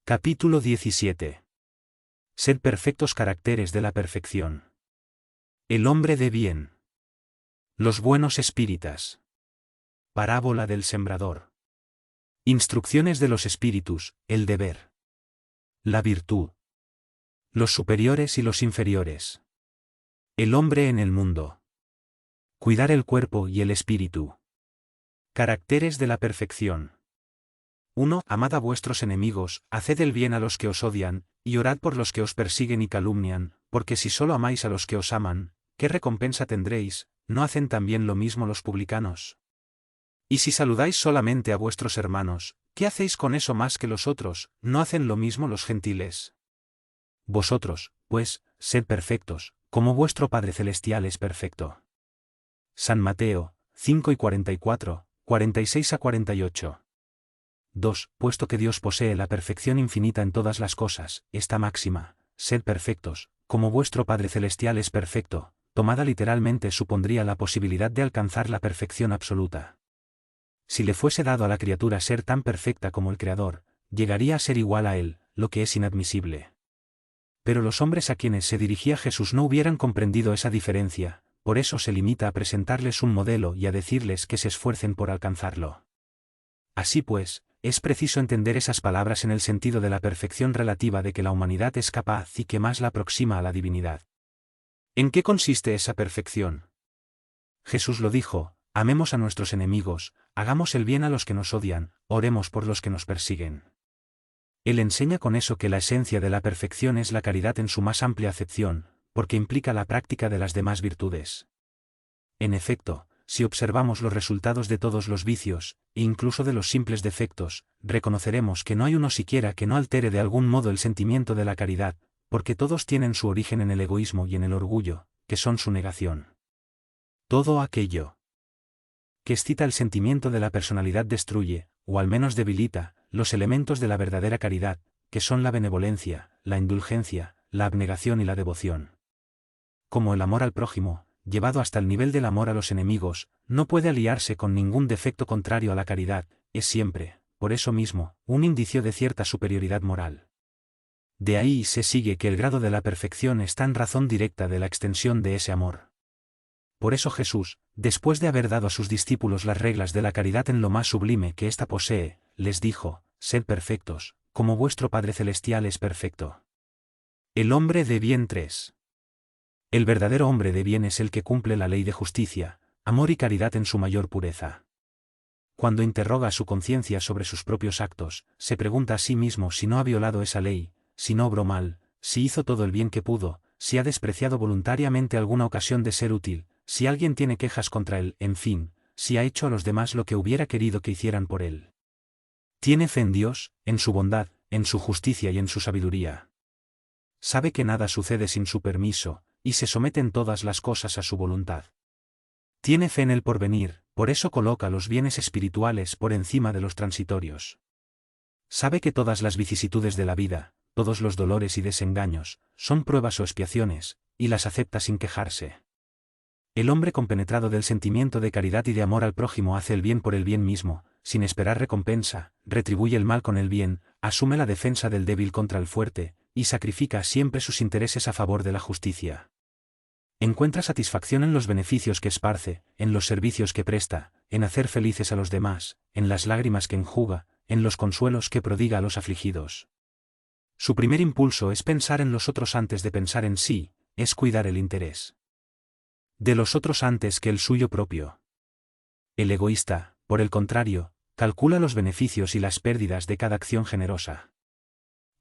Capítulo 17. Sed perfectos caracteres de la perfección. El hombre de bien. Los buenos espíritas. Parábola del sembrador. Instrucciones de los espíritus, el deber. La virtud. Los superiores y los inferiores. El hombre en el mundo. Cuidar el cuerpo y el espíritu. Caracteres de la perfección. 1. Amad a vuestros enemigos, haced el bien a los que os odian, y orad por los que os persiguen y calumnian, porque si solo amáis a los que os aman, ¿qué recompensa tendréis? ¿No hacen también lo mismo los publicanos? Y si saludáis solamente a vuestros hermanos, ¿qué hacéis con eso más que los otros? ¿No hacen lo mismo los gentiles? Vosotros, pues, sed perfectos, como vuestro Padre Celestial es perfecto. San Mateo, 5:44, 46-48. 2. Puesto que Dios posee la perfección infinita en todas las cosas, esta máxima, sed perfectos, como vuestro Padre Celestial es perfecto, tomada literalmente supondría la posibilidad de alcanzar la perfección absoluta. Si le fuese dado a la criatura ser tan perfecta como el Creador, llegaría a ser igual a Él, lo que es inadmisible. Pero los hombres a quienes se dirigía Jesús no hubieran comprendido esa diferencia, por eso se limita a presentarles un modelo y a decirles que se esfuercen por alcanzarlo. Así pues, es preciso entender esas palabras en el sentido de la perfección relativa de que la humanidad es capaz y que más la aproxima a la divinidad. ¿En qué consiste esa perfección? Jesús lo dijo: amemos a nuestros enemigos, hagamos el bien a los que nos odian, oremos por los que nos persiguen. Él enseña con eso que la esencia de la perfección es la caridad en su más amplia acepción, porque implica la práctica de las demás virtudes. En efecto, si observamos los resultados de todos los vicios, e incluso de los simples defectos, reconoceremos que no hay uno siquiera que no altere de algún modo el sentimiento de la caridad, porque todos tienen su origen en el egoísmo y en el orgullo, que son su negación. Todo aquello que excita el sentimiento de la personalidad destruye, o al menos debilita, los elementos de la verdadera caridad, que son la benevolencia, la indulgencia, la abnegación y la devoción. Como el amor al prójimo, llevado hasta el nivel del amor a los enemigos, no puede aliarse con ningún defecto contrario a la caridad, es siempre, por eso mismo, un indicio de cierta superioridad moral. De ahí se sigue que el grado de la perfección está en razón directa de la extensión de ese amor. Por eso Jesús, después de haber dado a sus discípulos las reglas de la caridad en lo más sublime que ésta posee, les dijo: sed perfectos, como vuestro Padre Celestial es perfecto. El hombre de bien 3. El verdadero hombre de bien es el que cumple la ley de justicia, amor y caridad en su mayor pureza. Cuando interroga a su conciencia sobre sus propios actos, se pregunta a sí mismo si no ha violado esa ley, si no obró mal, si hizo todo el bien que pudo, si ha despreciado voluntariamente alguna ocasión de ser útil, si alguien tiene quejas contra él, en fin, si ha hecho a los demás lo que hubiera querido que hicieran por él. Tiene fe en Dios, en su bondad, en su justicia y en su sabiduría. Sabe que nada sucede sin su permiso, y se someten todas las cosas a su voluntad. Tiene fe en el porvenir, por eso coloca los bienes espirituales por encima de los transitorios. Sabe que todas las vicisitudes de la vida, todos los dolores y desengaños, son pruebas o expiaciones, y las acepta sin quejarse. El hombre compenetrado del sentimiento de caridad y de amor al prójimo hace el bien por el bien mismo, sin esperar recompensa, retribuye el mal con el bien, asume la defensa del débil contra el fuerte, y sacrifica siempre sus intereses a favor de la justicia. Encuentra satisfacción en los beneficios que esparce, en los servicios que presta, en hacer felices a los demás, en las lágrimas que enjuga, en los consuelos que prodiga a los afligidos. Su primer impulso es pensar en los otros antes de pensar en sí, es cuidar el interés de los otros antes que el suyo propio. El egoísta, por el contrario, calcula los beneficios y las pérdidas de cada acción generosa.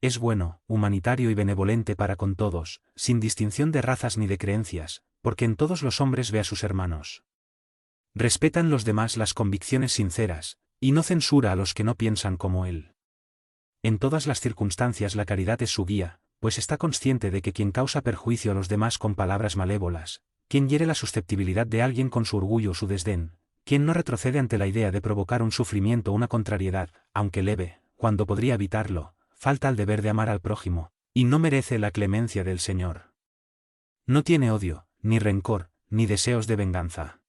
Es bueno, humanitario y benevolente para con todos, sin distinción de razas ni de creencias, porque en todos los hombres ve a sus hermanos. Respetan los demás las convicciones sinceras, y no censura a los que no piensan como él. En todas las circunstancias la caridad es su guía, pues está consciente de que quien causa perjuicio a los demás con palabras malévolas, quien hiere la susceptibilidad de alguien con su orgullo o su desdén, quien no retrocede ante la idea de provocar un sufrimiento o una contrariedad, aunque leve, cuando podría evitarlo, falta al deber de amar al prójimo, y no merece la clemencia del Señor. No tiene odio, ni rencor, ni deseos de venganza.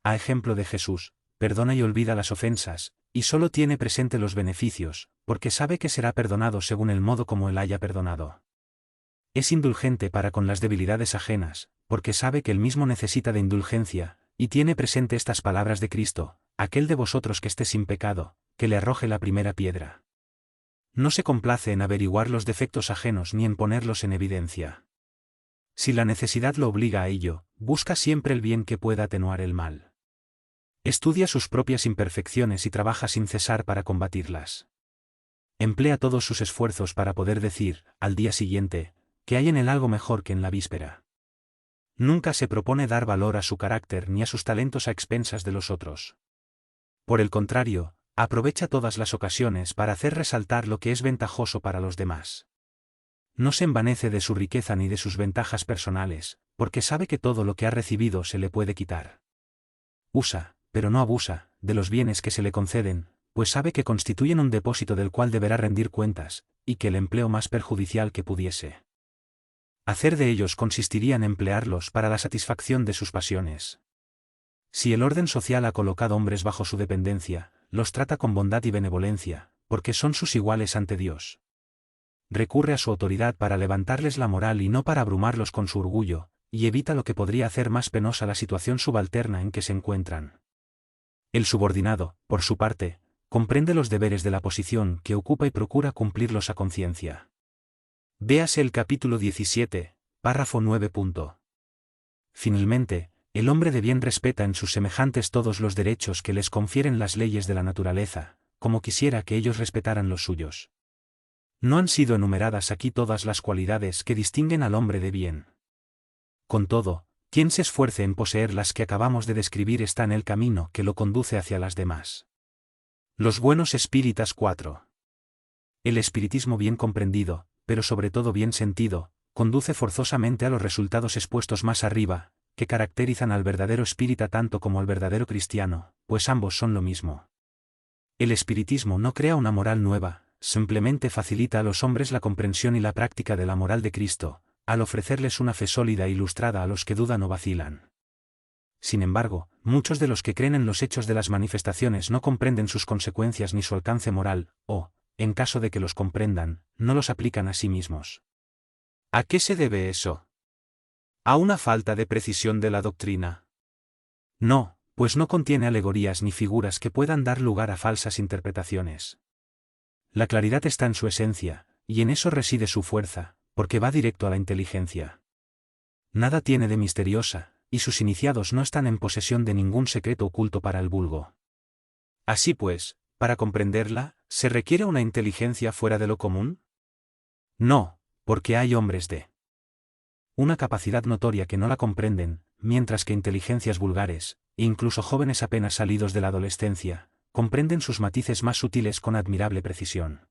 A ejemplo de Jesús, perdona y olvida las ofensas, y solo tiene presente los beneficios, porque sabe que será perdonado según el modo como él haya perdonado. Es indulgente para con las debilidades ajenas, porque sabe que él mismo necesita de indulgencia, y tiene presente estas palabras de Cristo: aquel de vosotros que esté sin pecado, que le arroje la primera piedra. No se complace en averiguar los defectos ajenos ni en ponerlos en evidencia. Si la necesidad lo obliga a ello, busca siempre el bien que pueda atenuar el mal. Estudia sus propias imperfecciones y trabaja sin cesar para combatirlas. Emplea todos sus esfuerzos para poder decir, al día siguiente, que hay en él algo mejor que en la víspera. Nunca se propone dar valor a su carácter ni a sus talentos a expensas de los otros. Por el contrario, aprovecha todas las ocasiones para hacer resaltar lo que es ventajoso para los demás. No se envanece de su riqueza ni de sus ventajas personales, porque sabe que todo lo que ha recibido se le puede quitar. Usa, pero no abusa, de los bienes que se le conceden, pues sabe que constituyen un depósito del cual deberá rendir cuentas, y que el empleo más perjudicial que pudiese hacer de ellos consistiría en emplearlos para la satisfacción de sus pasiones. Si el orden social ha colocado hombres bajo su dependencia, los trata con bondad y benevolencia, porque son sus iguales ante Dios. Recurre a su autoridad para levantarles la moral y no para abrumarlos con su orgullo, y evita lo que podría hacer más penosa la situación subalterna en que se encuentran. El subordinado, por su parte, comprende los deberes de la posición que ocupa y procura cumplirlos a conciencia. Véase el capítulo 17, párrafo 9. Finalmente, el hombre de bien respeta en sus semejantes todos los derechos que les confieren las leyes de la naturaleza, como quisiera que ellos respetaran los suyos. No han sido enumeradas aquí todas las cualidades que distinguen al hombre de bien. Con todo, quien se esfuerce en poseer las que acabamos de describir está en el camino que lo conduce hacia las demás. Los buenos espíritas 4. El espiritismo bien comprendido, pero sobre todo bien sentido, conduce forzosamente a los resultados expuestos más arriba, que caracterizan al verdadero espírita tanto como al verdadero cristiano, pues ambos son lo mismo. El espiritismo no crea una moral nueva, simplemente facilita a los hombres la comprensión y la práctica de la moral de Cristo, al ofrecerles una fe sólida e ilustrada a los que dudan o vacilan. Sin embargo, muchos de los que creen en los hechos de las manifestaciones no comprenden sus consecuencias ni su alcance moral, o, en caso de que los comprendan, no los aplican a sí mismos. ¿A qué se debe eso? ¿A una falta de precisión de la doctrina? No, pues no contiene alegorías ni figuras que puedan dar lugar a falsas interpretaciones. La claridad está en su esencia, y en eso reside su fuerza, porque va directo a la inteligencia. Nada tiene de misteriosa, y sus iniciados no están en posesión de ningún secreto oculto para el vulgo. Así pues, para comprenderla, ¿se requiere una inteligencia fuera de lo común? No, porque hay hombres de una capacidad notoria que no la comprenden, mientras que inteligencias vulgares, e incluso jóvenes apenas salidos de la adolescencia, comprenden sus matices más sutiles con admirable precisión.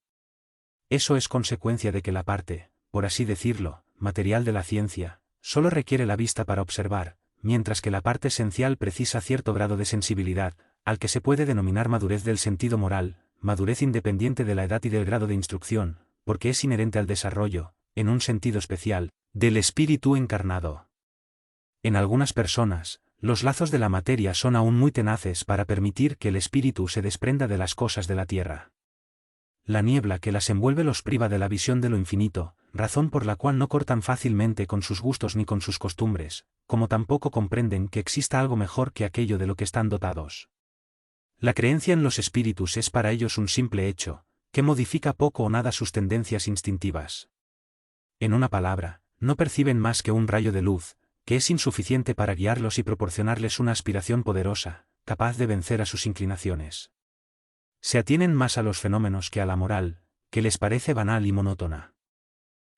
Eso es consecuencia de que la parte, por así decirlo, material de la ciencia, solo requiere la vista para observar, mientras que la parte esencial precisa cierto grado de sensibilidad, al que se puede denominar madurez del sentido moral, madurez independiente de la edad y del grado de instrucción, porque es inherente al desarrollo, en un sentido especial, del espíritu encarnado. En algunas personas, los lazos de la materia son aún muy tenaces para permitir que el espíritu se desprenda de las cosas de la tierra. La niebla que las envuelve los priva de la visión de lo infinito, razón por la cual no cortan fácilmente con sus gustos ni con sus costumbres, como tampoco comprenden que exista algo mejor que aquello de lo que están dotados. La creencia en los espíritus es para ellos un simple hecho, que modifica poco o nada sus tendencias instintivas. En una palabra, no perciben más que un rayo de luz, que es insuficiente para guiarlos y proporcionarles una aspiración poderosa, capaz de vencer a sus inclinaciones. Se atienen más a los fenómenos que a la moral, que les parece banal y monótona.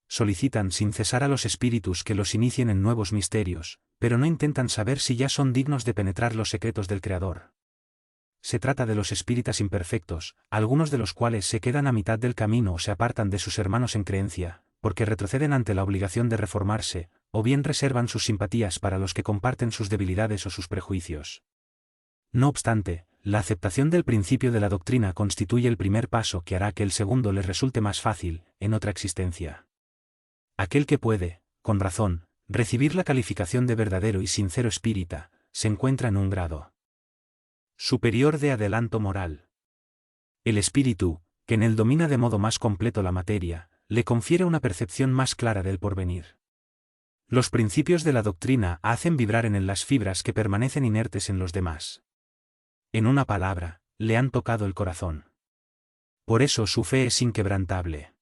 Solicitan sin cesar a los espíritus que los inicien en nuevos misterios, pero no intentan saber si ya son dignos de penetrar los secretos del Creador. Se trata de los espíritas imperfectos, algunos de los cuales se quedan a mitad del camino o se apartan de sus hermanos en creencia, porque retroceden ante la obligación de reformarse, o bien reservan sus simpatías para los que comparten sus debilidades o sus prejuicios. No obstante, la aceptación del principio de la doctrina constituye el primer paso que hará que el segundo les resulte más fácil, en otra existencia. Aquel que puede, con razón, recibir la calificación de verdadero y sincero espírita, se encuentra en un grado superior de adelanto moral. El espíritu, que en él domina de modo más completo la materia, le confiere una percepción más clara del porvenir. Los principios de la doctrina hacen vibrar en él las fibras que permanecen inertes en los demás. En una palabra, le han tocado el corazón. Por eso su fe es inquebrantable.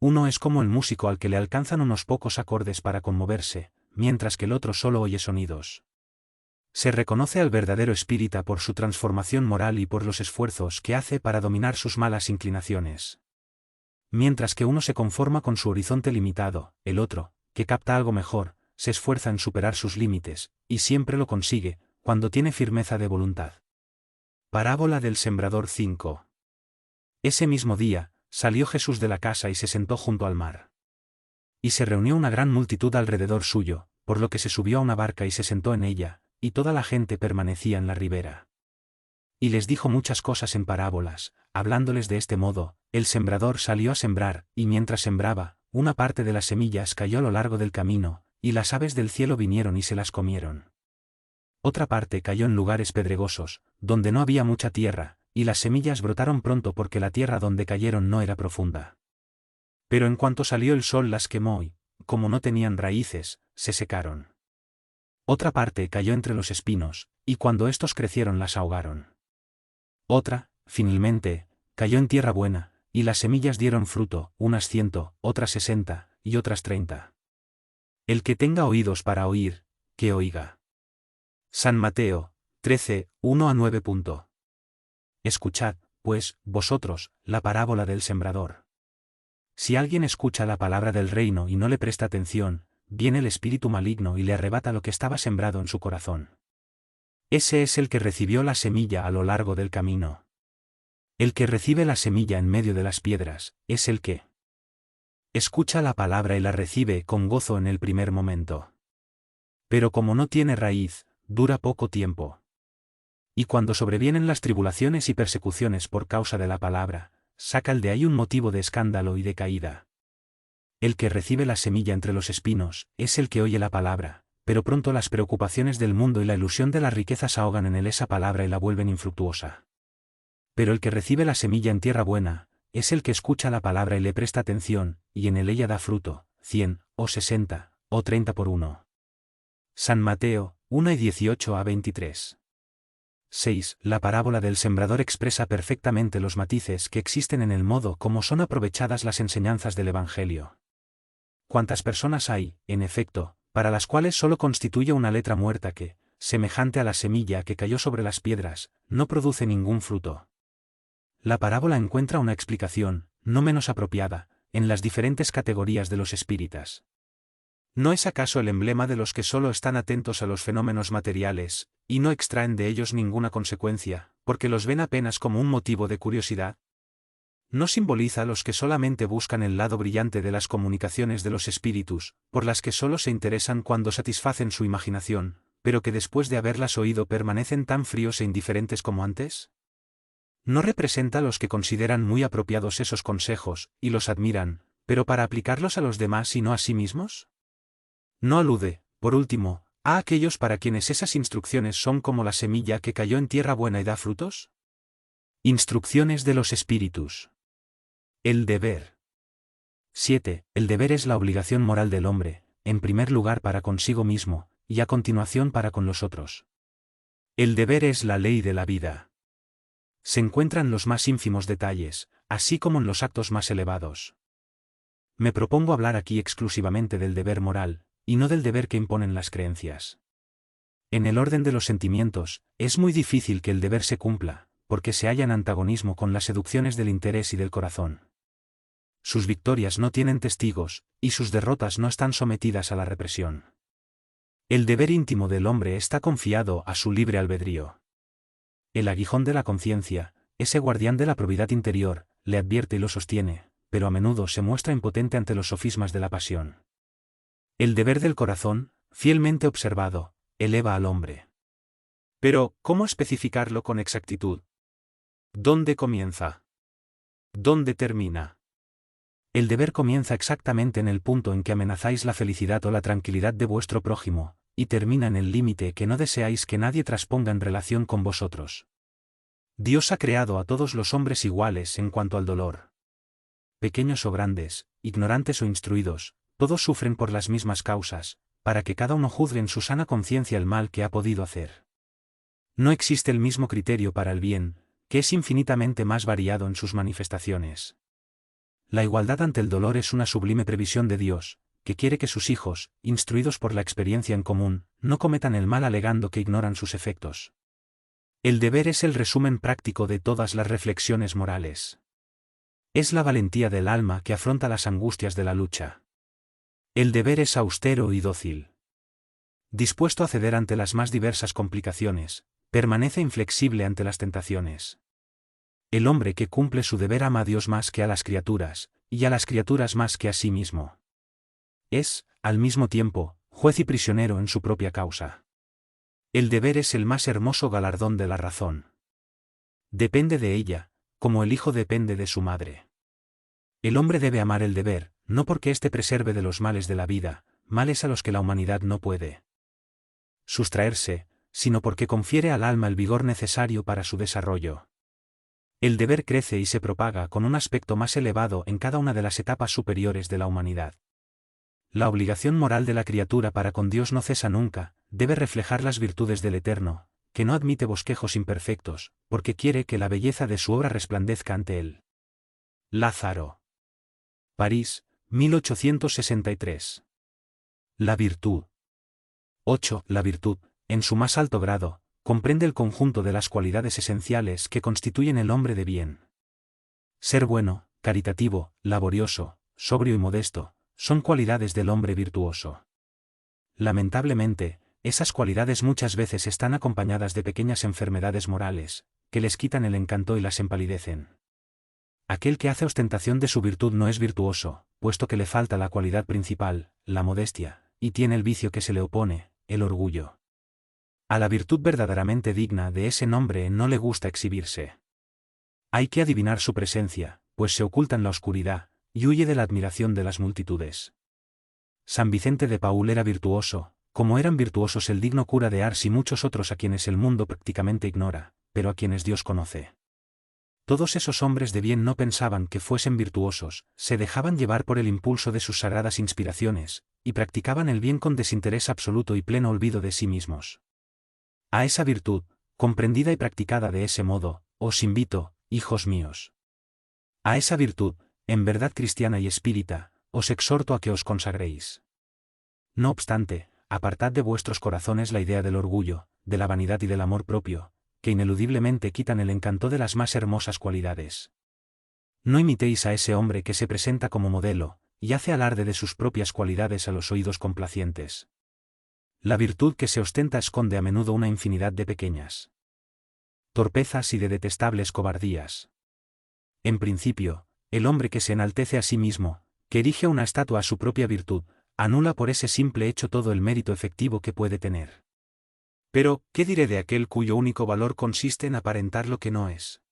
Uno es como el músico al que le alcanzan unos pocos acordes para conmoverse, mientras que el otro solo oye sonidos. Se reconoce al verdadero espírita por su transformación moral y por los esfuerzos que hace para dominar sus malas inclinaciones. Mientras que uno se conforma con su horizonte limitado, el otro, que capta algo mejor, se esfuerza en superar sus límites, y siempre lo consigue, cuando tiene firmeza de voluntad. Parábola del Sembrador 5. Ese mismo día, salió Jesús de la casa y se sentó junto al mar. Y se reunió una gran multitud alrededor suyo, por lo que se subió a una barca y se sentó en ella, y toda la gente permanecía en la ribera. Y les dijo muchas cosas en parábolas, hablándoles de este modo: el sembrador salió a sembrar, y mientras sembraba, una parte de las semillas cayó a lo largo del camino, y las aves del cielo vinieron y se las comieron. Otra parte cayó en lugares pedregosos, donde no había mucha tierra, y las semillas brotaron pronto porque la tierra donde cayeron no era profunda. Pero en cuanto salió el sol las quemó y, como no tenían raíces, se secaron. Otra parte cayó entre los espinos, y cuando estos crecieron las ahogaron. Otra, finalmente, cayó en tierra buena, y las semillas dieron fruto, unas 100, otras 60, y otras 30. El que tenga oídos para oír, que oiga. San Mateo 13, 1-9. Escuchad, pues, vosotros, la parábola del sembrador. Si alguien escucha la palabra del reino y no le presta atención, viene el espíritu maligno y le arrebata lo que estaba sembrado en su corazón. Ese es el que recibió la semilla a lo largo del camino. El que recibe la semilla en medio de las piedras, es el que escucha la palabra y la recibe con gozo en el primer momento. Pero como no tiene raíz, dura poco tiempo. Y cuando sobrevienen las tribulaciones y persecuciones por causa de la palabra, saca de ahí un motivo de escándalo y de caída. El que recibe la semilla entre los espinos, es el que oye la palabra, pero pronto las preocupaciones del mundo y la ilusión de las riquezas ahogan en él esa palabra y la vuelven infructuosa. Pero el que recibe la semilla en tierra buena, es el que escucha la palabra y le presta atención, y en él ella da fruto, 100, o 60, o 30 por uno. San Mateo 1:18-23. 6. La parábola del sembrador expresa perfectamente los matices que existen en el modo como son aprovechadas las enseñanzas del Evangelio. ¿Cuántas personas hay, en efecto, para las cuales solo constituye una letra muerta que, semejante a la semilla que cayó sobre las piedras, no produce ningún fruto? La parábola encuentra una explicación, no menos apropiada, en las diferentes categorías de los espíritas. ¿No es acaso el emblema de los que solo están atentos a los fenómenos materiales, y no extraen de ellos ninguna consecuencia, porque los ven apenas como un motivo de curiosidad? ¿No simboliza a los que solamente buscan el lado brillante de las comunicaciones de los espíritus, por las que solo se interesan cuando satisfacen su imaginación, pero que después de haberlas oído permanecen tan fríos e indiferentes como antes? ¿No representa a los que consideran muy apropiados esos consejos, y los admiran, pero para aplicarlos a los demás y no a sí mismos? ¿No alude, por último, a aquellos para quienes esas instrucciones son como la semilla que cayó en tierra buena y da frutos? Instrucciones de los espíritus. El deber. 7. El deber es la obligación moral del hombre, en primer lugar para consigo mismo, y a continuación para con los otros. El deber es la ley de la vida. Se encuentra en los más ínfimos detalles, así como en los actos más elevados. Me propongo hablar aquí exclusivamente del deber moral, y no del deber que imponen las creencias. En el orden de los sentimientos, es muy difícil que el deber se cumpla, porque se halla en antagonismo con las seducciones del interés y del corazón. Sus victorias no tienen testigos, y sus derrotas no están sometidas a la represión. El deber íntimo del hombre está confiado a su libre albedrío. El aguijón de la conciencia, ese guardián de la probidad interior, le advierte y lo sostiene, pero a menudo se muestra impotente ante los sofismas de la pasión. El deber del corazón, fielmente observado, eleva al hombre. Pero, ¿cómo especificarlo con exactitud? ¿Dónde comienza? ¿Dónde termina? El deber comienza exactamente en el punto en que amenazáis la felicidad o la tranquilidad de vuestro prójimo, y termina en el límite que no deseáis que nadie trasponga en relación con vosotros. Dios ha creado a todos los hombres iguales en cuanto al dolor. Pequeños o grandes, ignorantes o instruidos, todos sufren por las mismas causas, para que cada uno juzgue en su sana conciencia el mal que ha podido hacer. No existe el mismo criterio para el bien, que es infinitamente más variado en sus manifestaciones. La igualdad ante el dolor es una sublime previsión de Dios, que quiere que sus hijos, instruidos por la experiencia en común, no cometan el mal alegando que ignoran sus efectos. El deber es el resumen práctico de todas las reflexiones morales. Es la valentía del alma que afronta las angustias de la lucha. El deber es austero y dócil. Dispuesto a ceder ante las más diversas complicaciones, permanece inflexible ante las tentaciones. El hombre que cumple su deber ama a Dios más que a las criaturas, y a las criaturas más que a sí mismo. Es, al mismo tiempo, juez y prisionero en su propia causa. El deber es el más hermoso galardón de la razón. Depende de ella, como el hijo depende de su madre. El hombre debe amar el deber, no porque éste preserve de los males de la vida, males a los que la humanidad no puede sustraerse, sino porque confiere al alma el vigor necesario para su desarrollo. El deber crece y se propaga con un aspecto más elevado en cada una de las etapas superiores de la humanidad. La obligación moral de la criatura para con Dios no cesa nunca, debe reflejar las virtudes del Eterno, que no admite bosquejos imperfectos, porque quiere que la belleza de su obra resplandezca ante él. Lázaro. París, 1863. La virtud. 8. La virtud, en su más alto grado, comprende el conjunto de las cualidades esenciales que constituyen el hombre de bien. Ser bueno, caritativo, laborioso, sobrio y modesto, son cualidades del hombre virtuoso. Lamentablemente, esas cualidades muchas veces están acompañadas de pequeñas enfermedades morales, que les quitan el encanto y las empalidecen. Aquel que hace ostentación de su virtud no es virtuoso, puesto que le falta la cualidad principal, la modestia, y tiene el vicio que se le opone, el orgullo. A la virtud verdaderamente digna de ese nombre no le gusta exhibirse. Hay que adivinar su presencia, pues se oculta en la oscuridad, y huye de la admiración de las multitudes. San Vicente de Paúl era virtuoso, como eran virtuosos el digno cura de Ars y muchos otros a quienes el mundo prácticamente ignora, pero a quienes Dios conoce. Todos esos hombres de bien no pensaban que fuesen virtuosos, se dejaban llevar por el impulso de sus sagradas inspiraciones, y practicaban el bien con desinterés absoluto y pleno olvido de sí mismos. A esa virtud, comprendida y practicada de ese modo, os invito, hijos míos. A esa virtud, en verdad cristiana y espírita, os exhorto a que os consagréis. No obstante, apartad de vuestros corazones la idea del orgullo, de la vanidad y del amor propio, que ineludiblemente quitan el encanto de las más hermosas cualidades. No imitéis a ese hombre que se presenta como modelo, y hace alarde de sus propias cualidades a los oídos complacientes. La virtud que se ostenta esconde a menudo una infinidad de pequeñas torpezas y de detestables cobardías. En principio, el hombre que se enaltece a sí mismo, que erige una estatua a su propia virtud, anula por ese simple hecho todo el mérito efectivo que puede tener. Pero, ¿qué diré de aquel cuyo único valor consiste en aparentar lo que no es?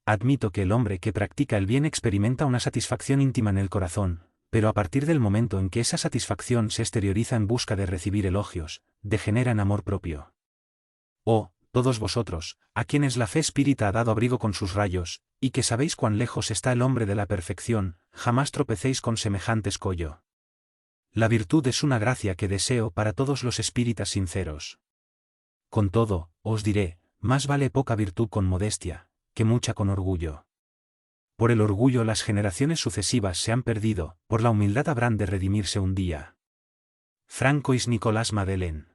Admito que el hombre que practica el bien experimenta una satisfacción íntima en el corazón, pero a partir del momento en que esa satisfacción se exterioriza en busca de recibir elogios, degenera en amor propio. Oh, todos vosotros, a quienes la fe espírita ha dado abrigo con sus rayos, y que sabéis cuán lejos está el hombre de la perfección, jamás tropecéis con semejante escollo. La virtud es una gracia que deseo para todos los espíritas sinceros. Con todo, os diré, más vale poca virtud con modestia, que mucha con orgullo. Por el orgullo las generaciones sucesivas se han perdido, por la humildad habrán de redimirse un día. Francois Nicolas Madeleine.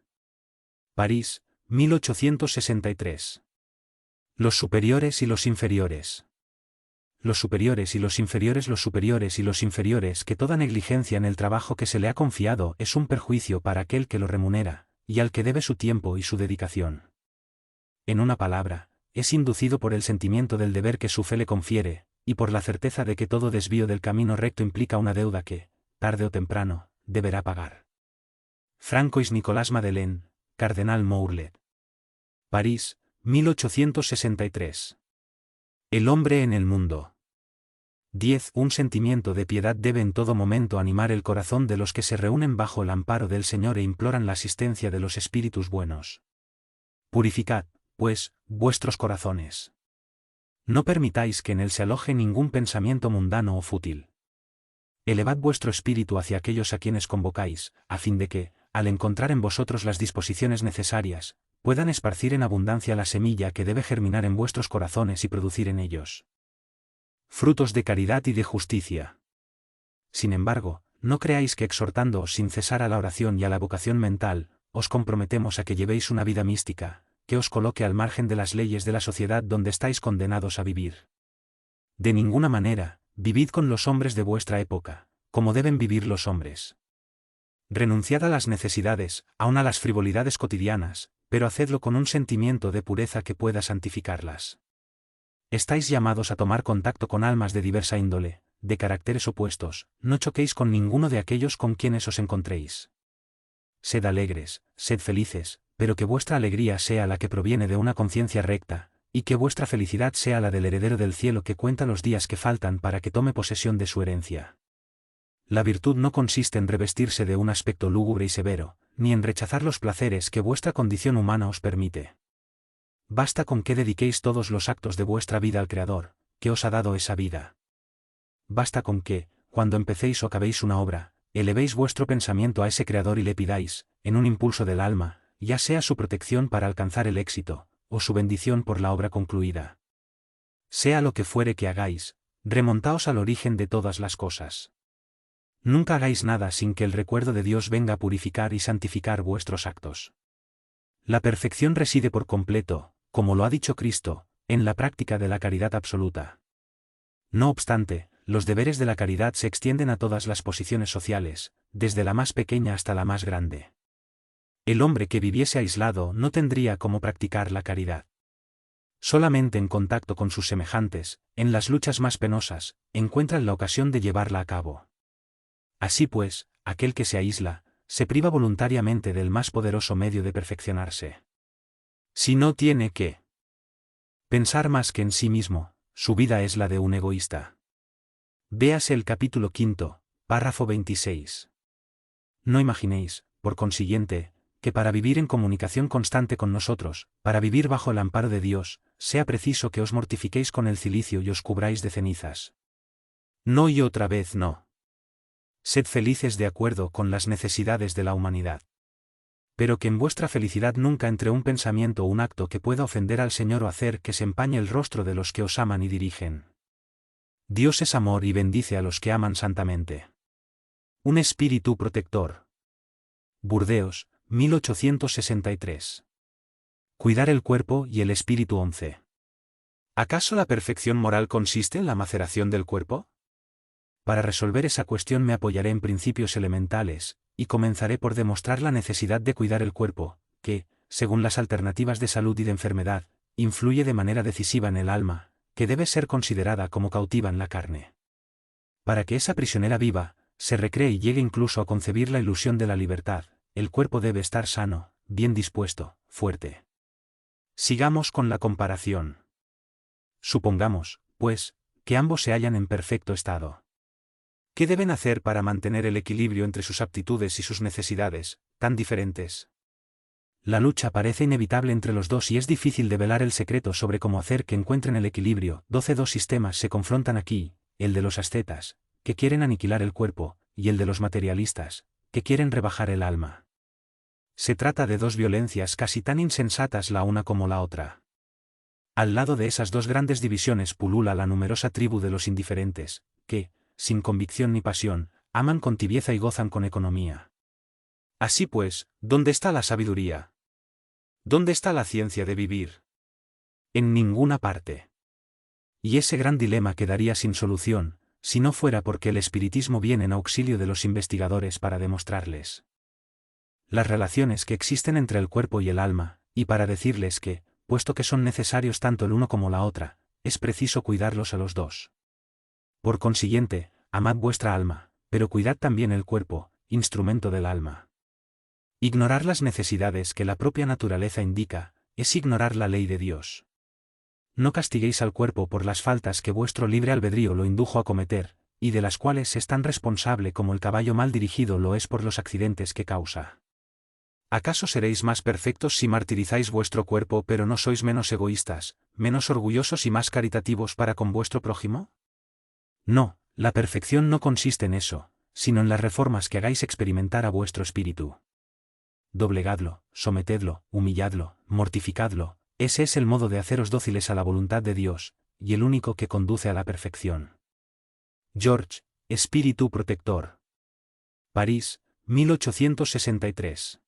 París, 1863. Los superiores y los inferiores. Los superiores y los inferiores, los superiores y los inferiores, que toda negligencia en el trabajo que se le ha confiado es un perjuicio para aquel que lo remunera, y al que debe su tiempo y su dedicación. En una palabra, es inducido por el sentimiento del deber que su fe le confiere, y por la certeza de que todo desvío del camino recto implica una deuda que, tarde o temprano, deberá pagar. Francois Nicolas Madeleine, Cardenal Mourlet. París, 1863. El hombre en el mundo. 10. Un sentimiento de piedad debe en todo momento animar el corazón de los que se reúnen bajo el amparo del Señor e imploran la asistencia de los espíritus buenos. Purificad, pues, vuestros corazones. No permitáis que en él se aloje ningún pensamiento mundano o fútil. Elevad vuestro espíritu hacia aquellos a quienes convocáis, a fin de que, al encontrar en vosotros las disposiciones necesarias, puedan esparcir en abundancia la semilla que debe germinar en vuestros corazones y producir en ellos frutos de caridad y de justicia. Sin embargo, no creáis que exhortándoos sin cesar a la oración y a la vocación mental, os comprometemos a que llevéis una vida mística, que os coloque al margen de las leyes de la sociedad donde estáis condenados a vivir. De ninguna manera, vivid con los hombres de vuestra época, como deben vivir los hombres. Renunciad a las necesidades, aun a las frivolidades cotidianas, pero hacedlo con un sentimiento de pureza que pueda santificarlas. Estáis llamados a tomar contacto con almas de diversa índole, de caracteres opuestos, no choquéis con ninguno de aquellos con quienes os encontréis. Sed alegres, sed felices, pero que vuestra alegría sea la que proviene de una conciencia recta, y que vuestra felicidad sea la del heredero del cielo que cuenta los días que faltan para que tome posesión de su herencia. La virtud no consiste en revestirse de un aspecto lúgubre y severo, ni en rechazar los placeres que vuestra condición humana os permite. Basta con que dediquéis todos los actos de vuestra vida al Creador, que os ha dado esa vida. Basta con que, cuando empecéis o acabéis una obra, elevéis vuestro pensamiento a ese Creador y le pidáis, en un impulso del alma, ya sea su protección para alcanzar el éxito, o su bendición por la obra concluida. Sea lo que fuere que hagáis, remontaos al origen de todas las cosas. Nunca hagáis nada sin que el recuerdo de Dios venga a purificar y santificar vuestros actos. La perfección reside por completo, como lo ha dicho Cristo, en la práctica de la caridad absoluta. No obstante, los deberes de la caridad se extienden a todas las posiciones sociales, desde la más pequeña hasta la más grande. El hombre que viviese aislado no tendría cómo practicar la caridad. Solamente en contacto con sus semejantes, en las luchas más penosas, encuentran la ocasión de llevarla a cabo. Así pues, aquel que se aísla, se priva voluntariamente del más poderoso medio de perfeccionarse. Si no tiene que pensar más que en sí mismo, su vida es la de un egoísta. Véase el capítulo 5, párrafo 26. No imaginéis, por consiguiente, que para vivir en comunicación constante con nosotros, para vivir bajo el amparo de Dios, sea preciso que os mortifiquéis con el cilicio y os cubráis de cenizas. No y otra vez no. Sed felices de acuerdo con las necesidades de la humanidad. Pero que en vuestra felicidad nunca entre un pensamiento o un acto que pueda ofender al Señor o hacer que se empañe el rostro de los que os aman y dirigen. Dios es amor y bendice a los que aman santamente. Un espíritu protector. Burdeos, 1863. Cuidar el cuerpo y el espíritu 11. ¿Acaso la perfección moral consiste en la maceración del cuerpo? Para resolver esa cuestión me apoyaré en principios elementales, y comenzaré por demostrar la necesidad de cuidar el cuerpo, que, según las alternativas de salud y de enfermedad, influye de manera decisiva en el alma, que debe ser considerada como cautiva en la carne. Para que esa prisionera viva, se recree y llegue incluso a concebir la ilusión de la libertad, el cuerpo debe estar sano, bien dispuesto, fuerte. Sigamos con la comparación. Supongamos, pues, que ambos se hallan en perfecto estado. ¿Qué deben hacer para mantener el equilibrio entre sus aptitudes y sus necesidades, tan diferentes? La lucha parece inevitable entre los dos y es difícil develar el secreto sobre cómo hacer que encuentren el equilibrio. Dos sistemas se confrontan aquí, el de los ascetas, que quieren aniquilar el cuerpo, y el de los materialistas, que quieren rebajar el alma. Se trata de dos violencias casi tan insensatas la una como la otra. Al lado de esas dos grandes divisiones pulula la numerosa tribu de los indiferentes, que, sin convicción ni pasión, aman con tibieza y gozan con economía. Así pues, ¿dónde está la sabiduría? ¿Dónde está la ciencia de vivir? En ninguna parte. Y ese gran dilema quedaría sin solución, si no fuera porque el espiritismo viene en auxilio de los investigadores para demostrarles las relaciones que existen entre el cuerpo y el alma, y para decirles que, puesto que son necesarios tanto el uno como la otra, es preciso cuidarlos a los dos. Por consiguiente, amad vuestra alma, pero cuidad también el cuerpo, instrumento del alma. Ignorar las necesidades que la propia naturaleza indica, es ignorar la ley de Dios. No castiguéis al cuerpo por las faltas que vuestro libre albedrío lo indujo a cometer, y de las cuales es tan responsable como el caballo mal dirigido lo es por los accidentes que causa. ¿Acaso seréis más perfectos si martirizáis vuestro cuerpo pero no sois menos egoístas, menos orgullosos y más caritativos para con vuestro prójimo? No, la perfección no consiste en eso, sino en las reformas que hagáis experimentar a vuestro espíritu. Doblegadlo, sometedlo, humilladlo, mortificadlo, ese es el modo de haceros dóciles a la voluntad de Dios, y el único que conduce a la perfección. George, Espíritu Protector. París, 1863.